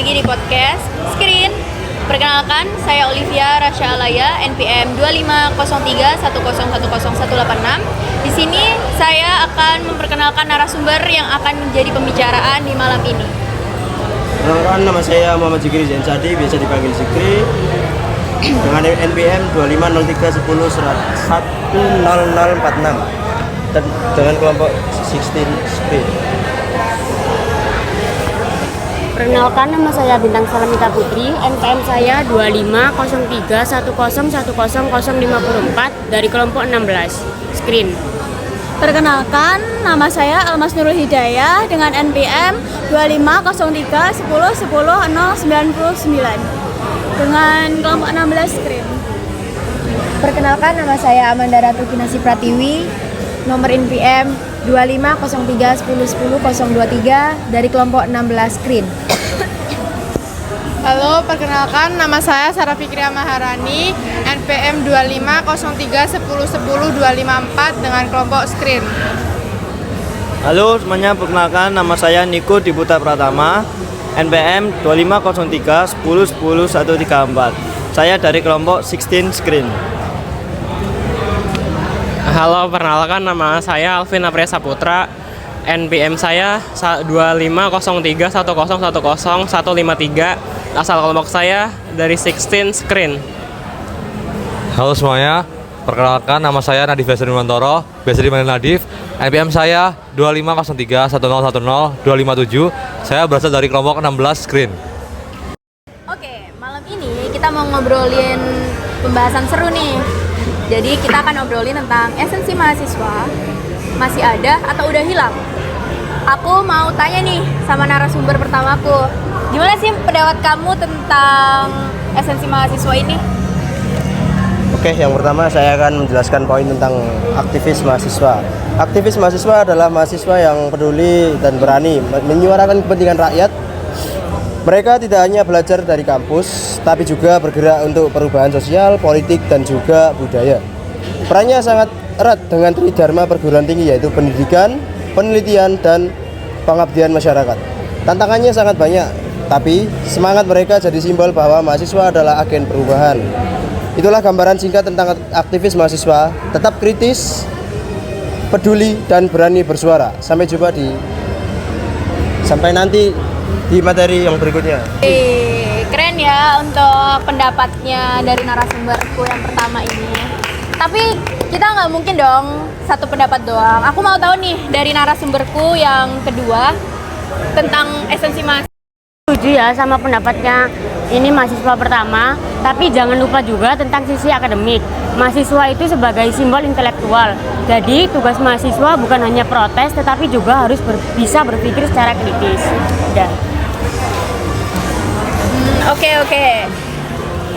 lagi di podcast Screen. Perkenalkan, saya Olivia Rasya Alaya, NPM 250310101086. Di sini saya akan memperkenalkan narasumber yang akan menjadi pembicaraan di malam ini. Perkenalkan, nama saya Muhammad Zikri Zensadi, biasa dipanggil Zikri, dengan NPM 2503101046 dan dengan kelompok 16 Screen. Perkenalkan, nama saya Bintang Salamita Putri, NPM saya 250310101054 dari kelompok 16 Screen. Perkenalkan, nama saya Almas Nurul Hidayah dengan NPM 250310101099 dengan kelompok 16 Screen. Perkenalkan, nama saya Amanda Ratu Kinasi Pratiwi, nomor NPM 250310101023 dari kelompok 16 Screen. Halo, perkenalkan, nama saya Sarah Fikria Maharani, NPM 250310101054 dengan kelompok Screen. Halo semuanya, perkenalkan, nama saya Niko Diputa Pratama, NPM 250310101034. Saya dari kelompok 16 Screen. Halo, perkenalkan, nama saya Alvin Apria Saputra, NPM saya 250310101053, asal kelompok saya dari 16 Screen. Halo semuanya, perkenalkan, nama saya Nadif Basri-Mantoro, biasa dipanggil Nadif. NPM saya 250310101027. Saya berasal dari kelompok 16 Screen. Oke, malam ini kita mau ngobrolin pembahasan seru nih. Jadi kita akan ngobrolin tentang esensi mahasiswa. Masih ada atau udah hilang? Aku mau tanya nih sama narasumber pertamaku. Gimana sih pendapat kamu tentang esensi mahasiswa ini? Oke, yang pertama saya akan menjelaskan poin tentang aktivis mahasiswa. Aktivis mahasiswa adalah mahasiswa yang peduli dan berani menyuarakan kepentingan rakyat. Mereka tidak hanya belajar dari kampus, tapi juga bergerak untuk perubahan sosial, politik, dan juga budaya. Perannya sangat erat dengan tridharma perguruan tinggi, yaitu pendidikan, penelitian, dan pengabdian masyarakat. Tantangannya sangat banyak, tapi semangat mereka jadi simbol bahwa mahasiswa adalah agen perubahan. Itulah gambaran singkat tentang aktivis mahasiswa. Tetap kritis, peduli, dan berani bersuara. Sampai nanti di materi yang berikutnya. Keren ya untuk pendapatnya dari narasumberku yang pertama ini. Tapi kita nggak mungkin dong satu pendapat doang. Aku mau tahu nih dari narasumberku yang kedua tentang esensi mahasiswa. Setuju ya sama pendapatnya ini mahasiswa pertama, tapi jangan lupa juga tentang sisi akademik. Mahasiswa itu sebagai simbol intelektual. Jadi tugas mahasiswa bukan hanya protes, tetapi juga harus bisa berpikir secara kritis. Udah. Oke.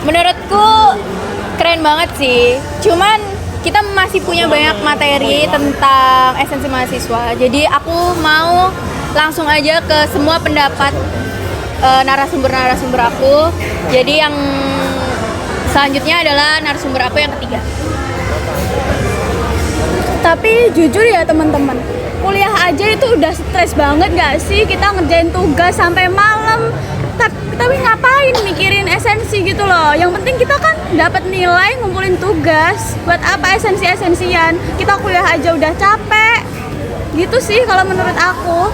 Menurutku keren banget sih. Cuman kita masih punya banyak materi tentang esensi mahasiswa. Jadi aku mau langsung aja ke semua pendapat narasumber aku. Jadi yang selanjutnya adalah narasumber aku yang ketiga. Tapi jujur ya teman-teman, kuliah aja itu udah stres banget gak sih? Kita ngerjain tugas sampai malam, tapi ngapain mikirin esensi gitu loh. Yang penting kita kan dapat nilai, ngumpulin tugas. Buat apa esensi-esensian? Kita kuliah aja udah capek. Gitu sih kalau menurut aku.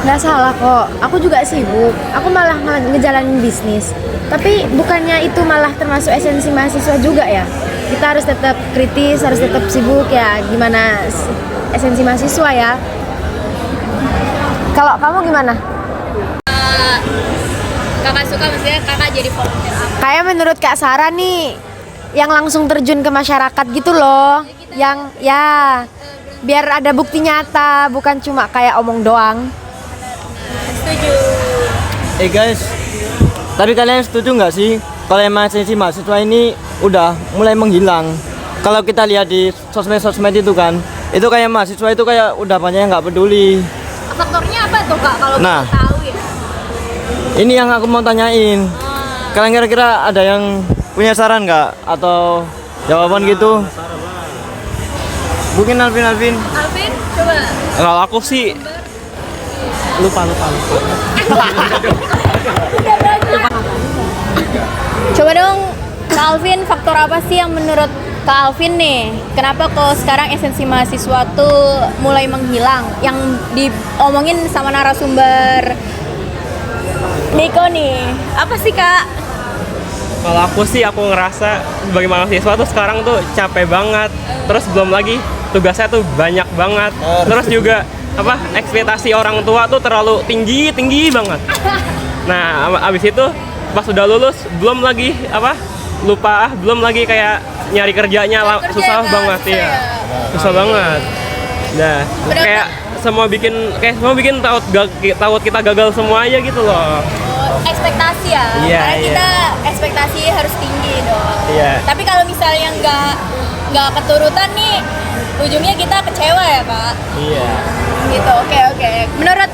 Nggak salah kok, aku juga sibuk. Aku malah ngejalanin bisnis. Tapi bukannya itu malah termasuk esensi mahasiswa juga ya? Kita harus tetap kritis, harus tetap sibuk ya. Gimana esensi mahasiswa ya? Kalau kamu gimana? Kakak suka, maksudnya kakak jadi volunteer apa? Kayak menurut Kak Sarah nih, yang langsung terjun ke masyarakat gitu loh. Yang ya, biar ada bukti nyata, bukan cuma kayak omong doang. Setuju. Guys, tapi kalian setuju nggak sih kalau esensi mahasiswa ini udah mulai menghilang? Kalau kita lihat di sosmed itu kan, itu kayak mahasiswa itu kayak udah banyak yang nggak peduli. Faktornya apa tuh kak kalau Nah, kita tahu ya? ini yang aku mau tanyain. Kalian kira-kira ada yang punya saran nggak atau jawaban gitu? Mungkin Alvin. Alvin, coba. Kalau aku sih lupa. Coba dong, Kak Alvin, faktor apa sih yang menurut Kak Alvin nih, kenapa kok sekarang esensi mahasiswa tuh mulai menghilang? Yang diomongin sama narasumber Niko nih, apa sih Kak? Kalau aku ngerasa sebagai mahasiswa tuh sekarang tuh capek banget. Terus belum lagi tugasnya tuh banyak banget. Terus juga ekspektasi orang tua tuh terlalu tinggi banget. Nah, abis itu pas udah lulus belum lagi belum lagi kayak nyari kerjanya susah banget ya. Susah banget. Nah, kayak semua bikin takut kita gagal semua aja gitu loh. Ekspektasi ya, karena kita ekspektasi harus tinggi dong. Tapi kalau misalnya nggak keturutan nih, ujungnya kita kecewa ya Kak. Gitu, oke. Menurut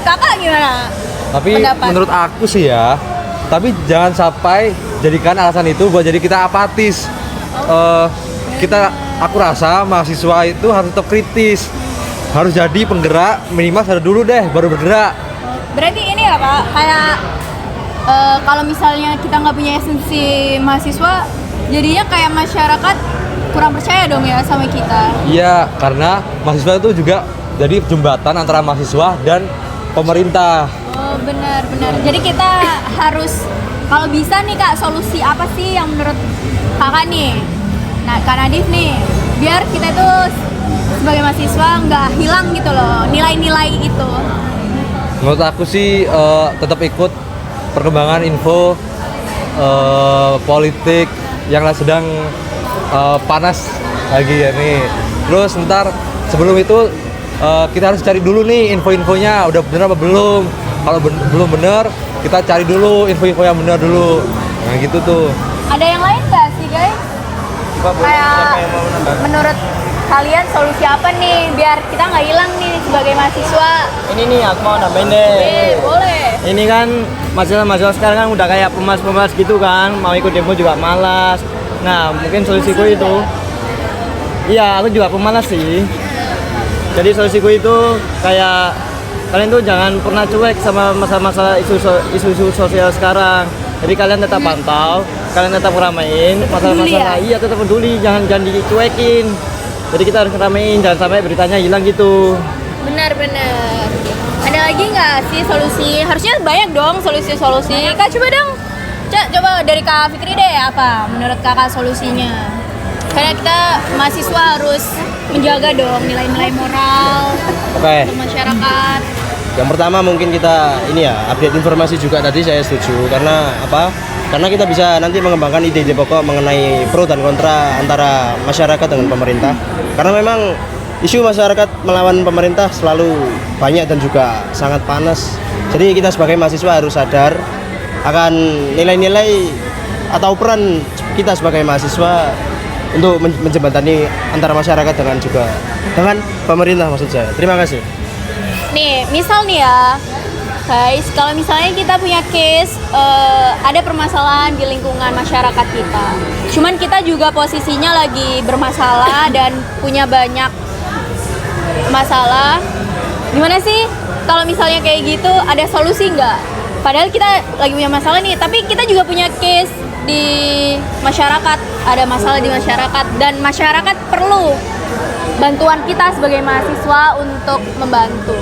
Kakak gimana? Tapi pendapat? menurut aku sih ya, tapi jangan sampai jadikan alasan itu buat jadi kita apatis. Aku rasa mahasiswa itu harus tetap kritis, harus jadi penggerak, minimal sadar dulu deh baru bergerak. Berarti ini ya Kak, kayak kalau misalnya kita nggak punya esensi mahasiswa, jadinya kayak masyarakat kurang percaya dong ya sama kita. Iya, karena mahasiswa itu juga jadi jembatan antara mahasiswa dan pemerintah. Oh benar. Jadi kita harus, kalau bisa nih Kak, solusi apa sih yang menurut Kakak nih? Nah Kak Nadif nih, biar kita itu sebagai mahasiswa nggak hilang gitu loh nilai-nilai itu. Menurut aku sih tetap ikut perkembangan info politik yang sedang panas lagi ya nih. Terus ntar sebelum itu kita harus cari dulu nih info-infonya udah bener apa belum. Kalau belum bener, kita cari dulu info-info yang benar dulu. Nah gitu tuh. Ada yang lain nggak sih guys? Kayak menurut kalian solusi apa nih biar kita nggak hilang nih sebagai mahasiswa? Ini nih aku mau nambahin deh. Boleh. Ini kan mahasiswa sekarang kan udah kayak pemalas gitu kan, mau ikut demo juga malas. Nah mungkin solusiku itu, iya aku juga pemalas sih. Jadi solusiku itu kayak kalian tuh jangan pernah cuek sama masalah-masalah isu-isu sosial sekarang. Jadi kalian tetap pantau, kalian tetap ngeramein masalah-masalah. Iya tetap peduli, jangan dicuekin. Jadi kita harus ngeramein, jangan sampai beritanya hilang gitu. Benar. Ada lagi nggak sih solusi? Harusnya banyak dong solusi. Kak coba dong, coba dari Kak Fikri deh, apa menurut Kakak solusinya? Karena kita mahasiswa harus menjaga dong nilai-nilai moral untuk masyarakat. Yang pertama mungkin kita update informasi juga, tadi saya setuju karena karena kita bisa nanti mengembangkan ide-ide pokok mengenai pro dan kontra antara masyarakat dengan pemerintah. Karena memang isu masyarakat melawan pemerintah selalu banyak dan juga sangat panas. Jadi kita sebagai mahasiswa harus sadar akan nilai-nilai atau peran kita sebagai mahasiswa untuk menjembatani antara masyarakat dengan pemerintah maksud saya. Terima kasih. Nih, misal nih ya, guys, kalau misalnya kita punya case ada permasalahan di lingkungan masyarakat kita, cuman kita juga posisinya lagi bermasalah dan punya banyak masalah. Gimana sih kalau misalnya kayak gitu, ada solusi nggak? Padahal kita lagi punya masalah nih, tapi kita juga punya case di masyarakat, ada masalah di masyarakat, dan masyarakat perlu bantuan kita sebagai mahasiswa untuk membantu.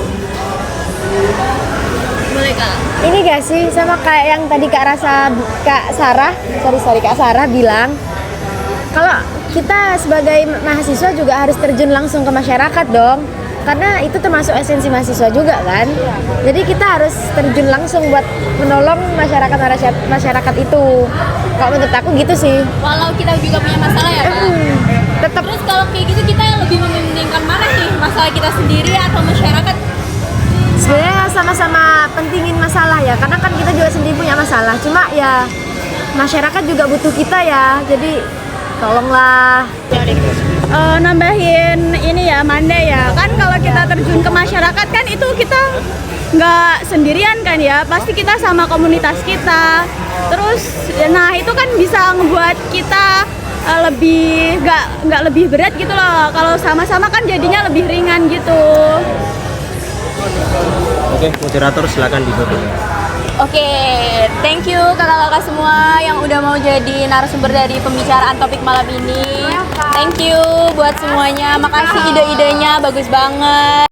Boleh Kak? Ini gak sih sama kayak yang tadi Kak Sarah bilang, kalau kita sebagai mahasiswa juga harus terjun langsung ke masyarakat dong, karena itu termasuk esensi mahasiswa juga kan. Jadi kita harus terjun langsung buat menolong masyarakat itu. Kalau menurut aku gitu sih. Walau kita juga punya masalah ya Kak. Tetap. Terus kalau kayak gitu kita lebih mementingkan mana nih, masalah kita sendiri atau masyarakat? Sebenarnya sama-sama pentingin masalah ya, karena kan kita juga sendiri punya masalah. Cuma ya masyarakat juga butuh kita ya, jadi tolonglah. Nambahin ini ya Mande ya, kan kalau kita terjun ke masyarakat kan itu kita nggak sendirian kan ya, pasti kita sama komunitas kita. Terus nah itu kan bisa ngebuat kita lebih nggak lebih berat gitu loh. Kalau sama-sama kan jadinya lebih ringan gitu. Oke, moderator silakan ditutup. Oke, thank you kakak-kakak semua yang udah mau jadi narasumber dari pembicaraan topik malam ini. Thank you buat semuanya, makasih ide-idenya bagus banget.